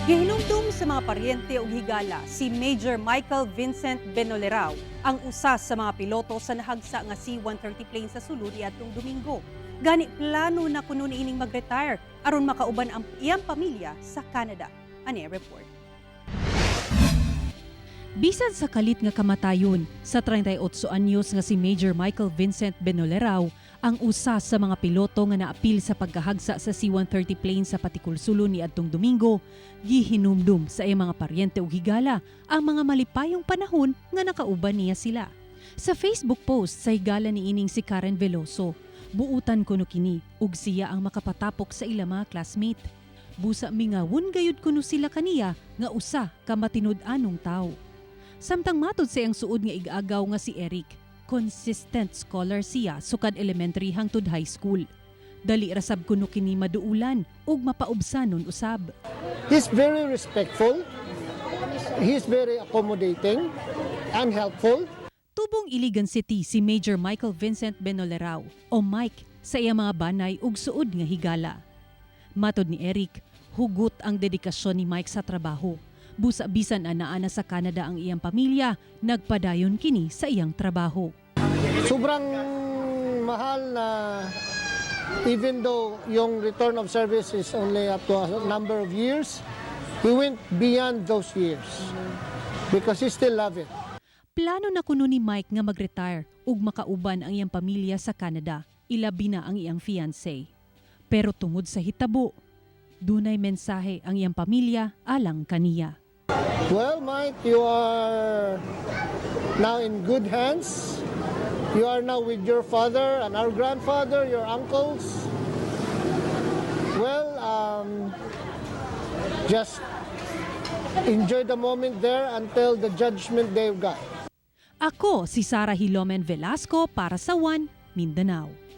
Gihinumdum sa mga paryente ug higala si Major Michael Vincent Benolerao, ang usa sa mga piloto sa nahagsa nga C-130 plane sa sulod niadtong Domingo. Gani plano na kuno niining mag-retire aron makauban ang iyang pamilya sa Canada. Ani report. Bisan sa kalit nga kamatayon, sa 38 anyos nga si Major Michael Vincent Benolerao, ang usa sa mga piloto nga naapil sa pagkahagsa sa C-130 plane sa Patikulsulo niadtong Domingo, gihinumdum sa iyang mga paryente ug higala ang mga malipayong panahon nga nakauban niya sila. Sa Facebook post sa higala niining si Karen Veloso, buutan kuno kini ug siya ang makapatapok sa ilang mga classmate. Busa mingawon gayud kuno sila kaniya nga usa ka matinud-anong tawo. Samtang matod sa iyang suod nga ig-agaw nga si Eric, consistent scholar siya sukad elementary hangtod high school. Dali rasab kuno kini maduulan ug mapaubsanon usab. He's very respectful. He's very accommodating and helpful. Tubong Iligan City si Major Michael Vincent Benolerao o Mike sa iyang mga banay ug suod nga higala. Matod ni Eric, hugot ang dedikasyon ni Mike sa trabaho. Busa bisan anaana sa Canada ang iyang pamilya, nagpadayon kini sa iyang trabaho. Sobrang mahal na even though yung return of service is only up to a number of years, he went beyond those years because he still love it. Plano na kuno ni Mike nga mag-retire ug makauban ang iyang pamilya sa Canada, ilabi na ang iyang fiancé. Pero tungod sa hitabo, dunay mensahe ang iyang pamilya alang kaniya. Well, Mike, you are now in good hands. You are now with your father and our grandfather, your uncles. Well, just enjoy the moment there until the judgment day of God. Ako si Sarah Hilomen Velasco para sa One Mindanao.